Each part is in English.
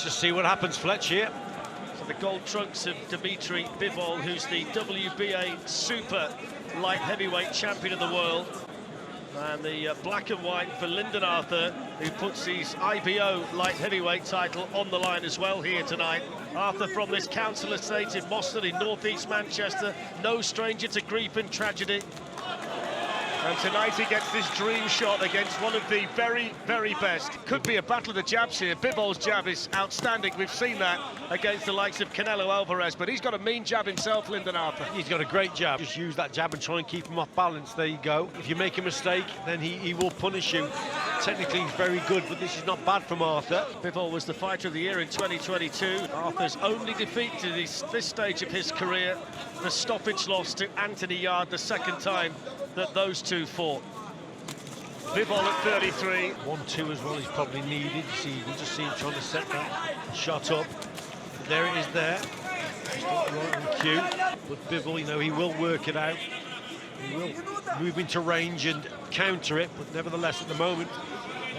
just see what happens, Fletch, here. So the gold trunks of Dmitry Bivol, who's the WBA super light heavyweight champion of the world. And the black and white for Lyndon Arthur, who puts his IBO light heavyweight title on the line as well here tonight. Arthur from this council estate in Moston in northeast Manchester, no stranger to grief and tragedy. And tonight he gets this dream shot against one of the very, very best. Could be a battle of the jabs here. Bivol's jab is outstanding. We've seen that against the likes of Canelo Alvarez, but he's got a mean jab himself, Lyndon Arthur. He's got a great jab. Just use that jab and try and keep him off balance. There you go. If you make a mistake, then he will punish you. Technically, he's very good, but this is not bad from Arthur. Bivol was the fighter of the year in 2022. Arthur's only defeat to this stage of his career, the stoppage loss to Anthony Yarde, the second time that those two fought. Bivol at 33. 1-2 as well, he's probably needed. You see, you can just see him trying to set that shot up. But there it is there. Just not right on cue. But Bivol, you know, he will work it out. He will move into range and counter it, but nevertheless, at the moment,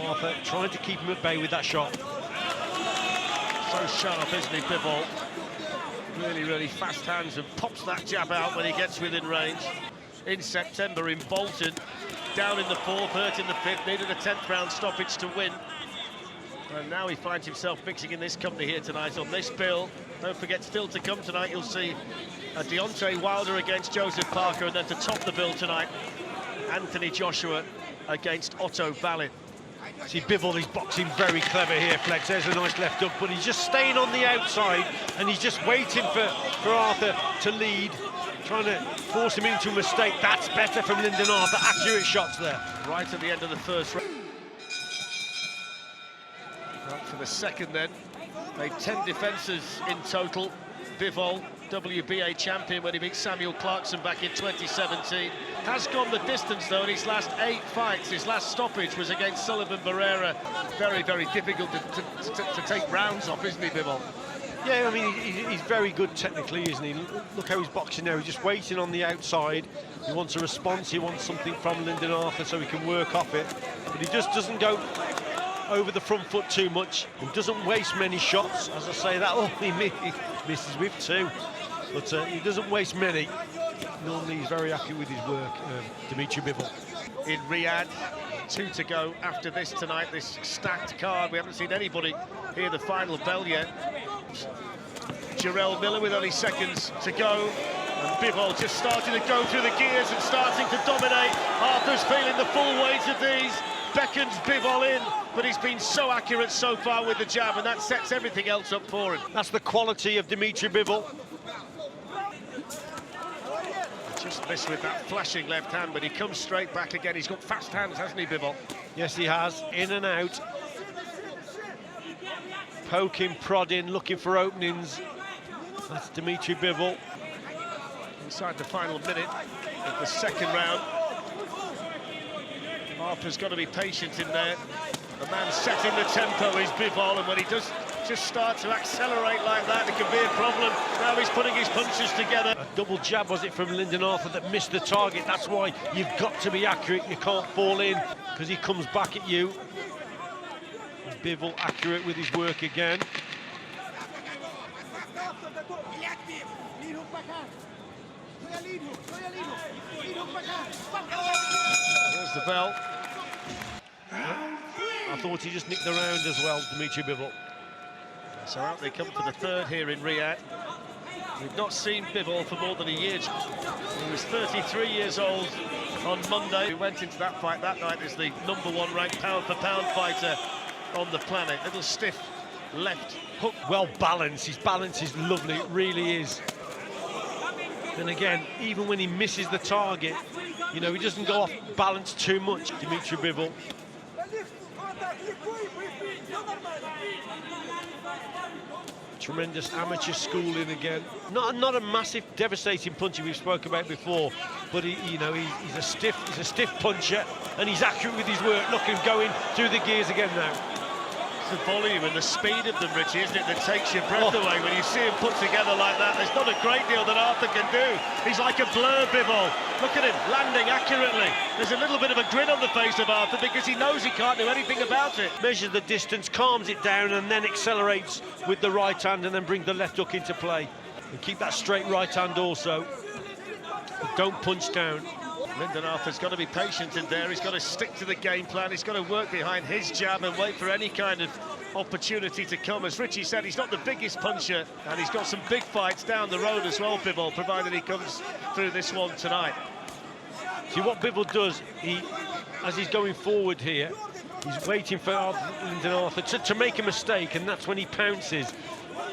Arthur trying to keep him at bay with that shot. So sharp, isn't he, Bivol? Really, really fast hands, and pops that jab out when he gets within range. In September in Bolton, down in the fourth, hurt in the fifth, needed a 10th round stoppage to win. And now he finds himself mixing in this company here tonight on this bill. Don't forget, still to come tonight, you'll see Deontay Wilder against Joseph Parker, and then to top the bill tonight, Anthony Joshua against Otto Wallin. See, Bivol is boxing very clever here, Flex. There's a nice left hook, but he's just staying on the outside, and he's just waiting for Arthur to lead, trying to force him into a mistake. That's better from Lyndon Arthur. Accurate shots there. Right at the end of the first round. Right for the second then. Made 10 defences in total. Bivol, WBA champion when he beat Samuel Clarkson back in 2017. Has gone the distance though in his last 8 fights. His last stoppage was against Sullivan Barrera. Very, very difficult to take rounds off, isn't he, Bivol? Yeah, I mean, he's very good technically, isn't he? Look how he's boxing now. He's just waiting on the outside. He wants a response. He wants something from Lyndon Arthur so he can work off it. But he just doesn't go over the front foot too much. He doesn't waste many shots. As I say that, he misses with 2. But he doesn't waste many. Normally he's very happy with his work, Dmitry Bivol. In Riyadh, 2 to go after this tonight, this stacked card. We haven't seen anybody hear the final bell yet. Jarrell Miller with only seconds to go. And Bivol just starting to go through the gears and starting to dominate. Arthur's feeling the full weight of these. Beckons Bivol in, but he's been so accurate so far with the jab, and that sets everything else up for him. That's the quality of Dmitry Bivol. Just missed with that flashing left hand, but he comes straight back again. He's got fast hands, hasn't he, Bivol? Yes, he has. In and out. Poking, prodding, looking for openings. That's Dmitry Bivol. Inside the final minute of the second round. Arthur's got to be patient in there. The man setting the tempo is Bivol, and when he does just start to accelerate like that, it can be a problem. Now he's putting his punches together. A double jab, was it, from Lyndon Arthur that missed the target? That's why you've got to be accurate. You can't fall in, because he comes back at you. Bivol accurate with his work again. There's the bell. I thought he just nicked the round as well, Dmitry Bivol. So out they come for the third here in Riyadh. We've not seen Bivol for more than a year. He was 33 years old on Monday. He went into that fight that night as the #1 ranked pound-for-pound fighter on the planet. Little stiff left hook. Well balanced. His balance is lovely, it really is. Then again, even when he misses the target, you know, he doesn't go off balance too much, Dmitry Bivol. Tremendous amateur schooling again. Not a massive, devastating puncher we've spoken about before, but you know, he's a stiff puncher, and he's accurate with his work. Look at him going through the gears again now. It's the volume and the speed of them, Richie, isn't it, that takes your breath away when you see them put together like that. There's not a great deal that Arthur can do. He's like a blur, Bivol. Look at him, landing accurately. There's a little bit of a grin on the face of Arthur because he knows he can't do anything about it. Measures the distance, calms it down, and then accelerates with the right hand and then brings the left hook into play. And keep that straight right hand also. But don't punch down. Lyndon Arthur's got to be patient in there. He's got to stick to the game plan. He's got to work behind his jab and wait for any kind of opportunity to come. As Richie said, he's not the biggest puncher, and he's got some big fights down the road as well, Bivol, provided he comes through this one tonight. See what Bivol does, as he's going forward here, he's waiting for Lyndon Arthur to make a mistake, and that's when he pounces.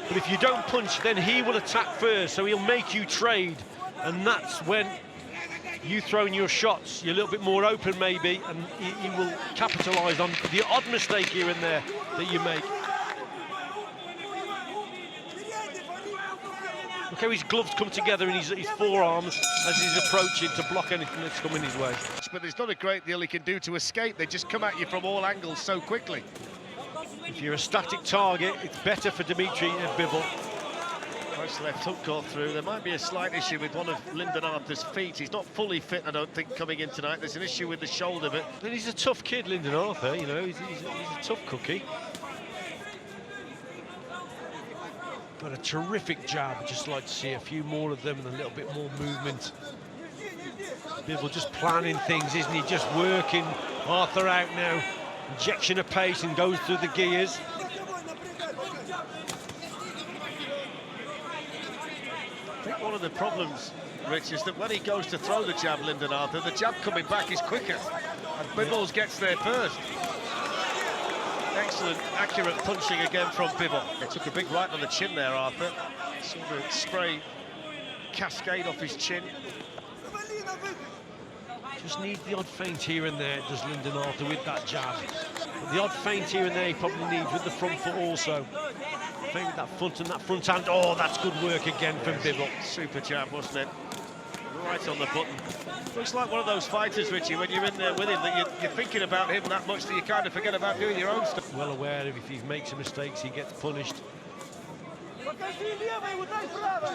But if you don't punch, then he will attack first, so he'll make you trade, and that's when you throw in your shots, you're a little bit more open maybe, and he will capitalise on the odd mistake here and there that you make. Look how his gloves come together in his forearms as he's approaching to block anything that's coming his way. But there's not a great deal he can do to escape. They just come at you from all angles so quickly. If you're a static target, it's better for Dmitry Bivol. Nice left hook got through. There might be a slight issue with one of Lyndon Arthur's feet. He's not fully fit, I don't think, coming in tonight. There's an issue with the shoulder, but... And he's a tough kid, Lyndon Arthur, you know, he's a tough cookie. But a terrific jab. I'd just like to see a few more of them and a little bit more movement. Bivol just planning things, isn't he? Just working Arthur out now. Injection of pace and goes through the gears. I think one of the problems, Rich, is that when he goes to throw the jab, Lyndon Arthur, the jab coming back is quicker, and Bivol gets there first. Excellent, accurate punching again from Bivol. He took a big right on the chin there, Arthur. Saw the spray cascade off his chin. Just needs the odd feint here and there, does Lyndon Arthur with that jab. But the odd feint here and there he probably needs with the front foot also. Feint with that front and that front hand. Oh, that's good work again from Bivol. Super jab, wasn't it? Right on the button. Looks like one of those fighters, Richie, when you're in there with him, that you're thinking about him that much that you kind of forget about doing your own stuff. Well aware of if he makes some mistakes, he gets punished.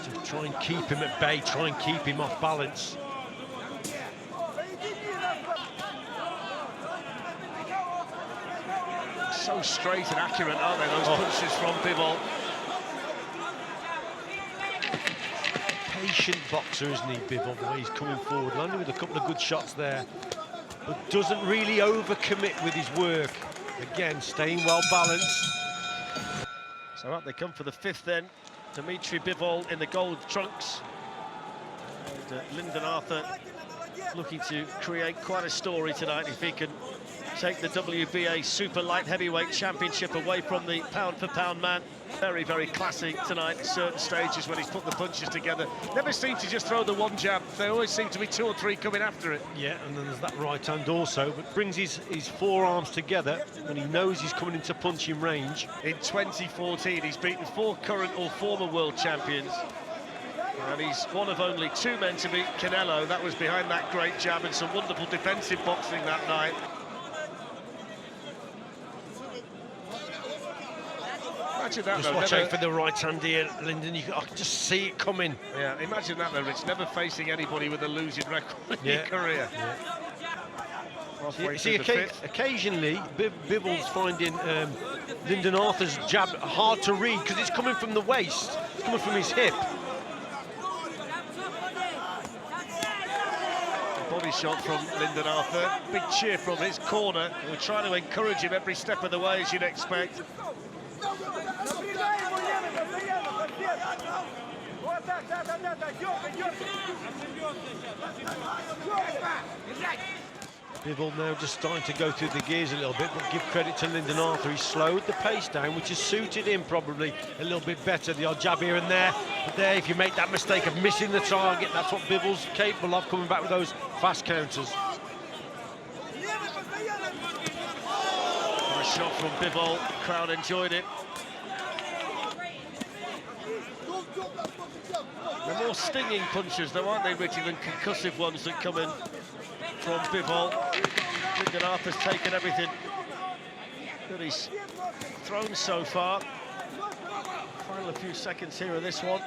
Just try and keep him at bay, try and keep him off balance. So straight and accurate, aren't they, those punches from Bivol? Patient boxer, isn't he, Bivol, the way he's coming forward, landing with a couple of good shots there, but doesn't really overcommit with his work. Again, staying well balanced. So up they come for the fifth then. Dmitry Bivol in the gold trunks. And Lyndon Arthur looking to create quite a story tonight if he can take the WBA Super Light Heavyweight Championship away from the pound-for-pound man. Very, very classy tonight at certain stages when he's put the punches together. Never seems to just throw the one jab. There always seem to be two or three coming after it. Yeah, and then there's that right hand also, but brings his forearms together when he knows he's coming into punching range. In 2014, he's beaten 4 current or former world champions. And he's one of only 2 men to beat Canelo. That was behind that great jab and some wonderful defensive boxing that night. Imagine that, just watch out for the right hand here, Lyndon. I can just see it coming. Yeah, imagine that though, Rich. Never facing anybody with a losing record in your career. Yeah. See, occasionally Bivol's finding Lyndon Arthur's jab hard to read because it's coming from the waist, it's coming from his hip. Body shot from Lyndon Arthur. Big cheer from his corner. We're trying to encourage him every step of the way, as you'd expect. Bivol now just starting to go through the gears a little bit, but give credit to Lyndon Arthur. He's slowed the pace down, which has suited him probably a little bit better. The odd jab here and there, but there, if you make that mistake of missing the target, that's what Bivol's capable of, coming back with those fast counters. Nice shot from Bivol. Crowd enjoyed it. They're more stinging punches, though, aren't they, Richie, than concussive ones that come in from Bivol. Lyndon Arthur's taken everything that he's thrown so far. Final few seconds here of this one.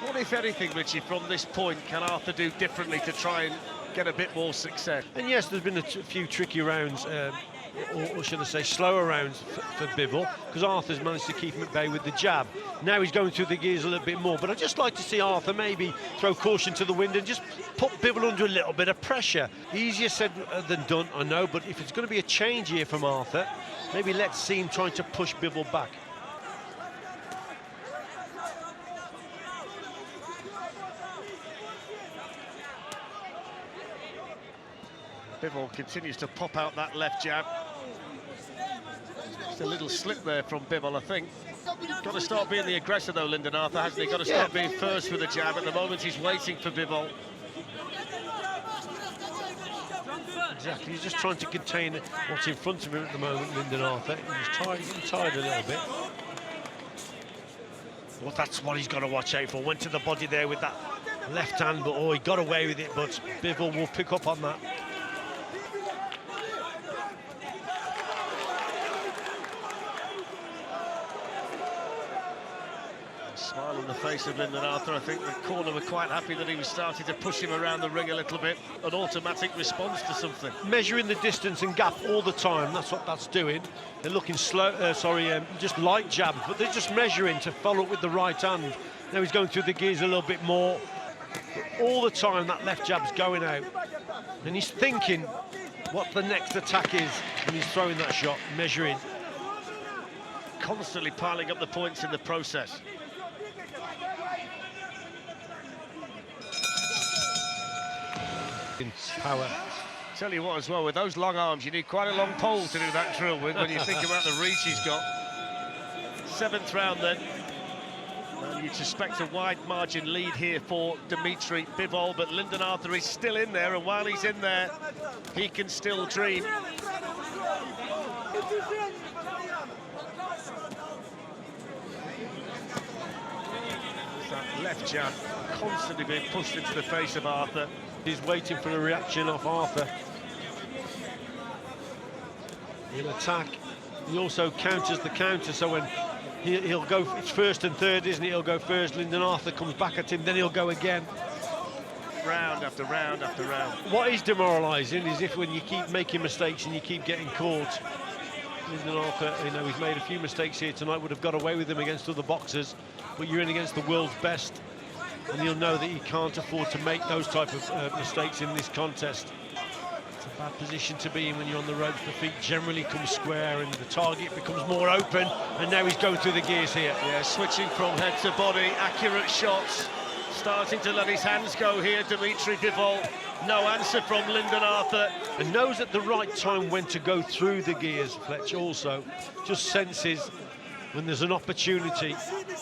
What, if anything, Richie, from this point, can Arthur do differently to try and get a bit more success? And yes, there's been a few tricky rounds, or should I say slower rounds for Bivol, because Arthur's managed to keep him at bay with the jab. Now he's going through the gears a little bit more, but I'd just like to see Arthur maybe throw caution to the wind and just put Bivol under a little bit of pressure. Easier said than done, I know, but if it's going to be a change here from Arthur, maybe let's see him trying to push Bivol back. Bivol continues to pop out that left jab. Just a little slip there from Bivol, I think. Got to start being the aggressor though, Lyndon Arthur, hasn't he? Got to start being first with the jab. At the moment he's waiting for Bivol. Exactly, he's just trying to contain what's in front of him at the moment, Lyndon Arthur. He's getting tired a little bit. Well, that's what he's got to watch out for. Went to the body there with that left hand, but oh, he got away with it, but Bivol will pick up on that. Smile on the face of Lyndon Arthur. I think the corner were quite happy that he was starting to push him around the ring a little bit. An automatic response to something. Measuring the distance and gap all the time, that's what that's doing. They're looking slow, just light jabs, but they're just measuring to follow up with the right hand. Now he's going through the gears a little bit more. But all the time that left jab's going out. And he's thinking what the next attack is when he's throwing that shot, measuring. Constantly piling up the points in the process. Power. Tell you what as well, with those long arms you need quite a long pole to do that drill with when you think about the reach he's got. 7th round then, and you'd suspect a wide margin lead here for Dmitry Bivol, but Lyndon Arthur is still in there, and while he's in there he can still dream. That left jab constantly being pushed into the face of Arthur. He's waiting for a reaction off Arthur. He'll attack. He also counters the counter, so when he'll go, it's first and third, isn't it? He'll go first, Lyndon Arthur comes back at him, then he'll go again. Round after round after round. What is demoralising is if when you keep making mistakes and you keep getting caught. Lyndon Arthur, you know, he's made a few mistakes here tonight, would have got away with them against other boxers, but you're in against the world's best. And you'll know that he can't afford to make those type of mistakes in this contest. It's a bad position to be in when you're on the ropes. The feet generally come square and the target becomes more open, and now he's going through the gears here. Yeah, switching from head to body, accurate shots, starting to let his hands go here, Dmitry Bivol. No answer from Lyndon Arthur. And knows at the right time when to go through the gears, Fletch also. Just senses when there's an opportunity.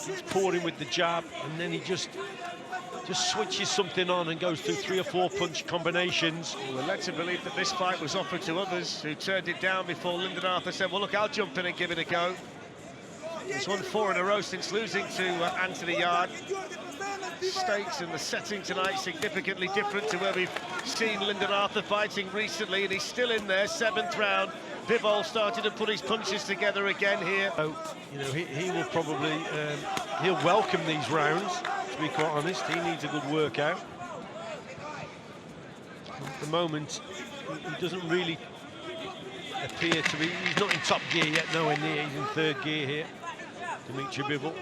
He's pouring with the jab, and then he just switches something on and goes through 3 or 4 punch combinations. We're led to believe that this fight was offered to others who turned it down before Lyndon Arthur said, well, look, I'll jump in and give it a go. He's won 4 in a row since losing to Anthony Yard. Stakes and the setting tonight significantly different to where we've seen Lyndon Arthur fighting recently, and he's still in there. 7th round. Bivol started to put his punches together again here. So, you know, he will probably, he'll welcome these rounds, to be quite honest. He needs a good workout. At the moment, he doesn't really appear to be, he's not in top gear yet, nowhere near. He's in 3rd gear here, Dmitry Bivol.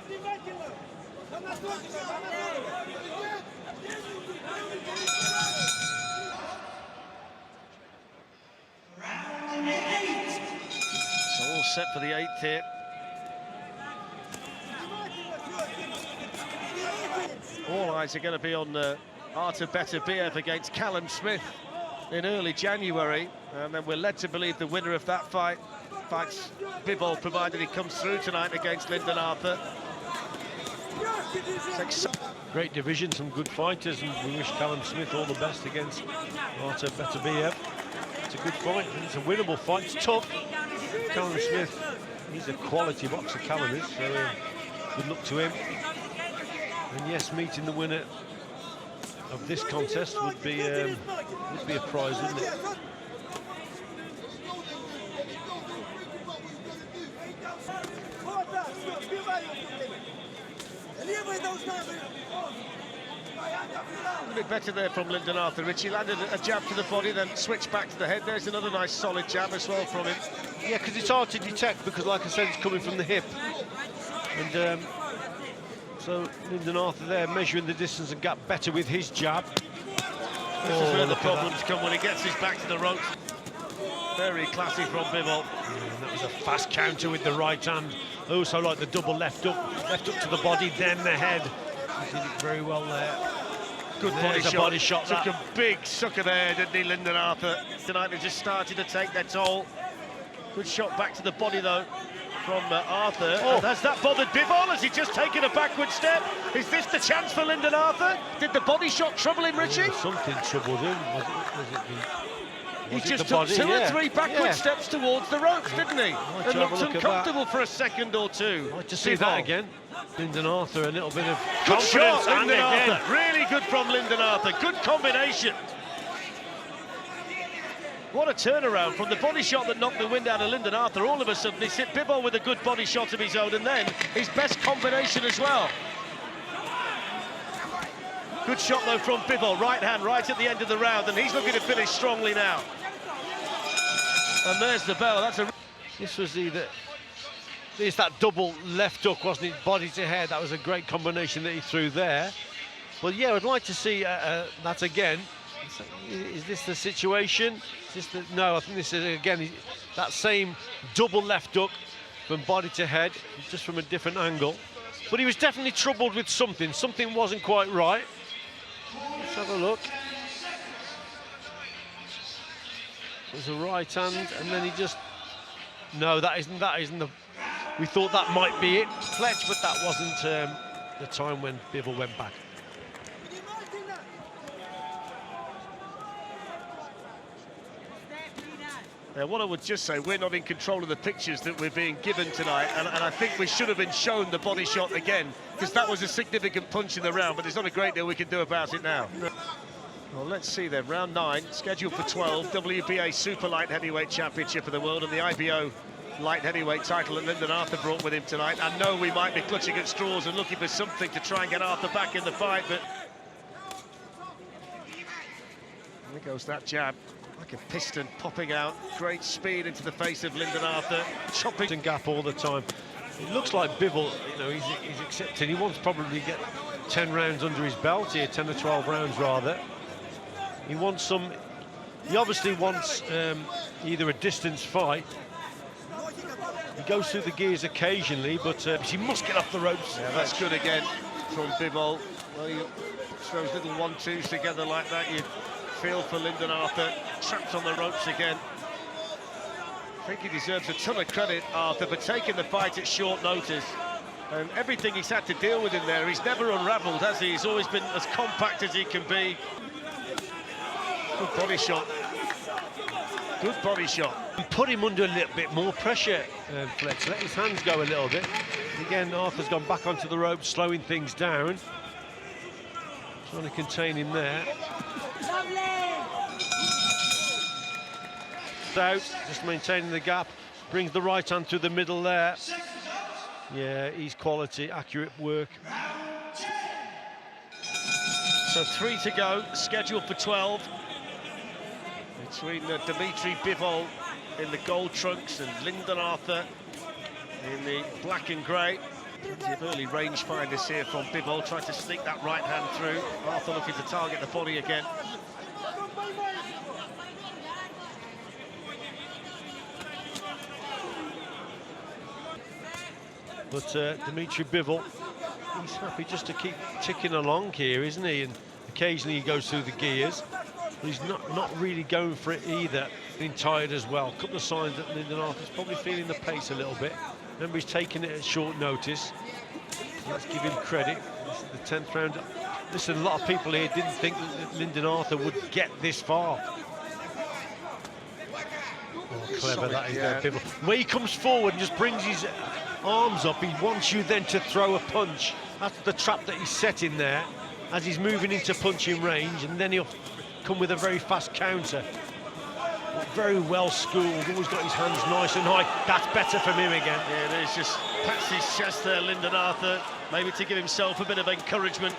So all set for the 8th here. All eyes are going to be on Artur Beterbiev against Callum Smith in early January, and then we're led to believe the winner of that fight fights Bivol, provided he comes through tonight against Lyndon Arthur. Great division, some good fighters, and we wish Callum Smith all the best against Artur Beterbiev. It's a good fight, and it's a winnable fight. It's tough. Callum Smith he's a quality boxer, Callum is, so good luck to him. And yes, meeting the winner of this contest would be a prize, wouldn't it? A bit better there from Lyndon Arthur. Richie landed a jab to the body, then switched back to the head. There's another nice solid jab as well from him. Yeah, because it's hard to detect, because like I said, it's coming from the hip. And so Lyndon Arthur there measuring the distance and gap better with his jab. This is where the problems come, when he gets his back to the ropes. Very classy from Bivol. That was a fast counter with the right hand. Also like the double left up to the body, then the head. He did it very well there. Good body shot. Took a big sucker there, didn't he, Lyndon Arthur? Tonight they just started to take their toll. Good shot back to the body, though, from Arthur. Oh. Has that bothered Bivol? Has he just taken a backward step? Is this the chance for Lyndon Arthur? Did the body shot trouble him, Richie? Something troubled him. He just took two or three backward steps towards the ropes, didn't he? And looked uncomfortable for a second or two. I'd like to see that again. Lyndon Arthur, a little bit of good confidence. Shot, Lyndon Arthur. Really good from Lyndon Arthur. Good combination. What a turnaround from the body shot that knocked the wind out of Lyndon Arthur. All of a sudden, he's hit Bivol with a good body shot of his own, and then his best combination as well. Good shot, though, from Bivol. Right hand, right at the end of the round, and he's looking to finish strongly now. And there's the bell. This was it's that double left hook, wasn't it? Body to head. That was a great combination that he threw there. Well, yeah, I'd like to see that again. Is this the situation? No, I think this is, again, that same double left hook from body to head, just from a different angle. But he was definitely troubled with something. Something wasn't quite right. Let's have a look. There's a right hand, and then he just... No, that isn't the... We thought that might be it, Fletch, but that wasn't the time when Bivol went back. What I would just say, we're not in control of the pictures that we're being given tonight, and I think we should have been shown the body shot again, because that was a significant punch in the round, but there's not a great deal we can do about it now. Well, let's see then, round 9, scheduled for 12, WBA Super Light Heavyweight Championship of the World, and the IBO Light Heavyweight title that Lyndon Arthur brought with him tonight. I know we might be clutching at straws and looking for something to try and get Arthur back in the fight, but... There goes that jab. Like a piston popping out, great speed into the face of Lyndon Arthur, chopping and gap all the time. It looks like Bivol, you know, he's accepting. He wants probably get 10 rounds under his belt here, 10 or 12 rounds rather. He wants some. He obviously wants either a distance fight. He goes through the gears occasionally, but he must get off the ropes. Yeah, that's good again from Bivol. Well, you throw those little 1-2s together like that, you feel for Lyndon Arthur, trapped on the ropes again. I think he deserves a ton of credit, Arthur, for taking the fight at short notice. And everything he's had to deal with in there, he's never unravelled, has he? He's always been as compact as he can be. Good body shot. Good body shot. And put him under a little bit more pressure, Fletch. Let his hands go a little bit. Again, Arthur's gone back onto the ropes, slowing things down. Trying to contain him there. Out, just maintaining the gap, brings the right hand through the middle there. Yeah, he's quality, accurate work. So 3 to go, scheduled for 12. Between Dmitry Bivol in the gold trunks and Lyndon Arthur in the black and grey. Plenty of early range finders here from Bivol, trying to sneak that right hand through. Arthur looking to target the body again. But Dmitry Bivol, he's happy just to keep ticking along here, isn't he? And occasionally he goes through the gears. But he's not really going for it either. Being tired as well. A couple of signs that Lyndon Arthur's probably feeling the pace a little bit. Remember, he's taking it at short notice. Let's give him credit. This is the 10th round. Listen, a lot of people here didn't think that Lyndon Arthur would get this far. Oh, clever that is there, Bivol. When he comes forward and just brings his arms up, he wants you then to throw a punch. That's the trap that he's setting there as he's moving into punching range, and then he'll come with a very fast counter. But very well schooled, always got his hands nice and high. That's better from him again. Yeah, it is. Just pats his chest there, Lyndon Arthur, maybe to give himself a bit of encouragement.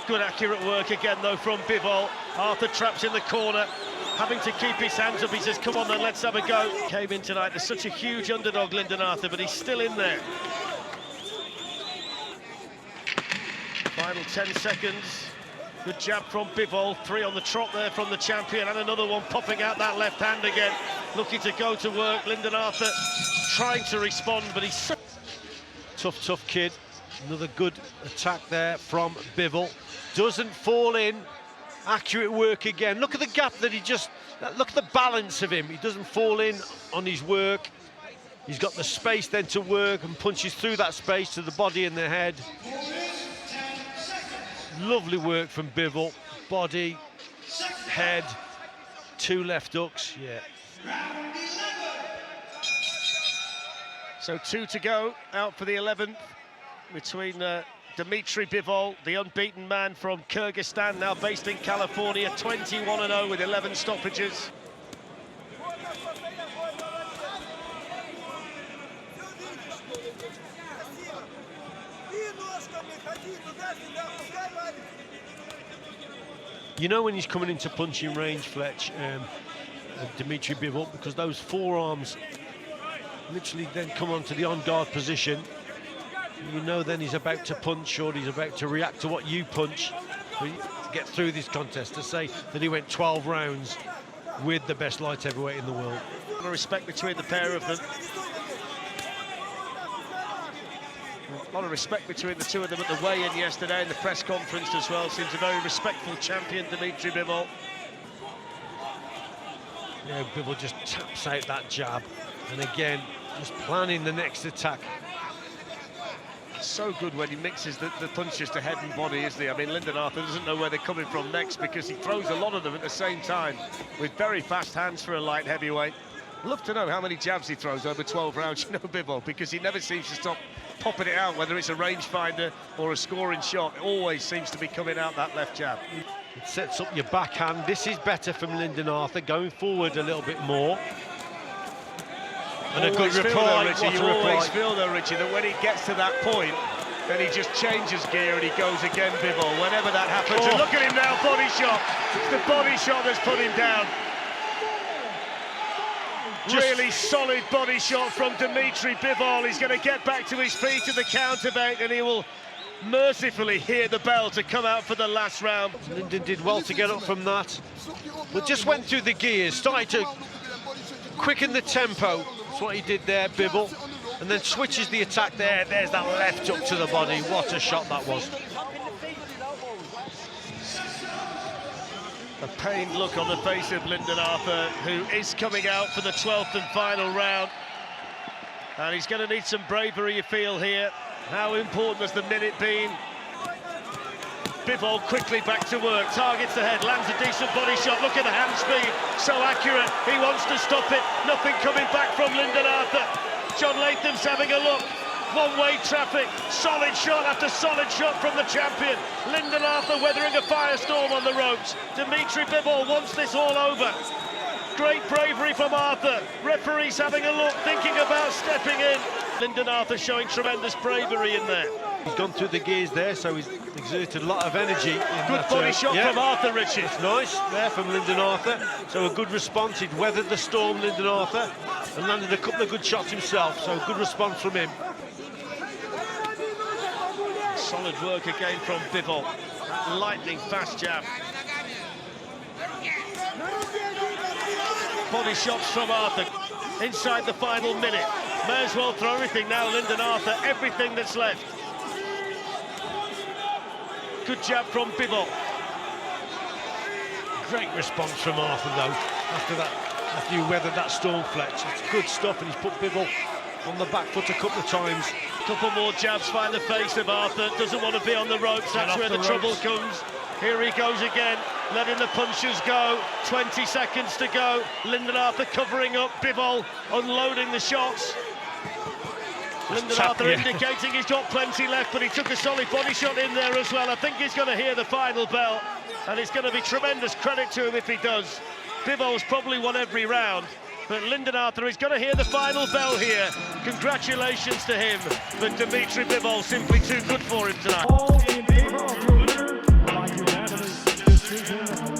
Good accurate work again though from Bivol. Arthur traps in the corner, having to keep his hands up. He says, come on then, let's have a go. Came in tonight, there's such a huge underdog, Lyndon Arthur, but he's still in there. Final 10 seconds. Good jab from Bivol, 3 on the trot there from the champion, and another one popping out that left hand again. Looking to go to work, Lyndon Arthur trying to respond, but he's... Tough kid. Another good attack there from Bivol. Doesn't fall in. Accurate work again. Look at the gap that he just... Look at the balance of him. He doesn't fall in on his work. He's got the space then to work and punches through that space to the body and the head. Lovely work from Bivol. Body, head, 2 left hooks. Yeah. So 2 to go, out for the 11th between Dmitry Bivol, the unbeaten man from Kyrgyzstan, now based in California, 21-0 with 11 stoppages. You know when he's coming into punching range, Fletch, Dmitry Bivol, because those forearms literally then come onto the on-guard position. You know then he's about to punch, or he's about to react to what you punch to get through this contest. To say that he went 12 rounds with the best light heavyweight in the world. A lot of respect between the pair of them. A lot of respect between the two of them at the weigh-in yesterday, in the press conference as well. Seems a very respectful champion, Dmitry Bivol. Yeah, Bivol just taps out that jab, and again, just planning the next attack. So good when he mixes the punches to head and body, isn't he? I mean, Lyndon Arthur doesn't know where they're coming from next, because he throws a lot of them at the same time with very fast hands for a light heavyweight. Love to know how many jabs he throws over 12 rounds, you know, Bivol, because he never seems to stop popping it out, whether it's a rangefinder or a scoring shot. It always seems to be coming out that left jab. It sets up your backhand. This is better from Lyndon Arthur, going forward a little bit more. And a good reply, Richie. You always feel though, Richie, that when he gets to that point, then he just changes gear and he goes again, Bivol, whenever that happens. And look at him now, body shot. It's the body shot that's put him down. Really solid body shot from Dmitry Bivol. He's going to get back to his feet to the counterbait, and he will mercifully hear the bell to come out for the last round. Lyndon did well to get up from that, but just went through the gears, started to quicken the tempo. That's what he did there, Bivol, and then switches the attack there. There's that left hook to the body. What a shot that was. A pained look on the face of Lyndon Arthur, who is coming out for the 12th and final round. And he's going to need some bravery, you feel, here. How important has the minute been? Bivol quickly back to work, targets the head, lands a decent body shot. Look at the hand speed, so accurate. He wants to stop it. Nothing coming back from Lyndon Arthur. John Latham's having a look. One-way traffic, solid shot after solid shot from the champion. Lyndon Arthur weathering a firestorm on the ropes. Dmitry Bivol wants this all over. Great bravery from Arthur. Referee's having a look, thinking about stepping in. Lyndon Arthur showing tremendous bravery in there. He's gone through the gears there, so he's exerted a lot of energy. Good body shot from Arthur, Richie. It's nice there from Lyndon Arthur. So a good response. He'd weathered the storm, Lyndon Arthur, and landed a couple of good shots himself. So good response from him. Solid work again from Bivol. Lightning fast jab. Body shots from Arthur. Inside the final minute. May as well throw everything now, Lyndon Arthur. Everything that's left. Good jab from Bivol. Great response from Arthur, though, after you weathered that storm, Fletch. It's good stuff, and he's put Bivol on the back foot a couple of times. Couple more jabs find the face of Arthur. Doesn't want to be on the ropes. That's where the trouble comes. Here he goes again. letting the punches go. 20 seconds to go. Lyndon Arthur covering up, Bivol unloading the shots. Lyndon Arthur indicating he's got plenty left, but he took a solid body shot in there as well. I think he's going to hear the final bell, and it's going to be tremendous credit to him if he does. Bivol's probably won every round, but Lyndon Arthur is going to hear the final bell here. Congratulations to him, but Dmitry Bivol simply too good for him tonight. All in favor of your winner by unanimous decision.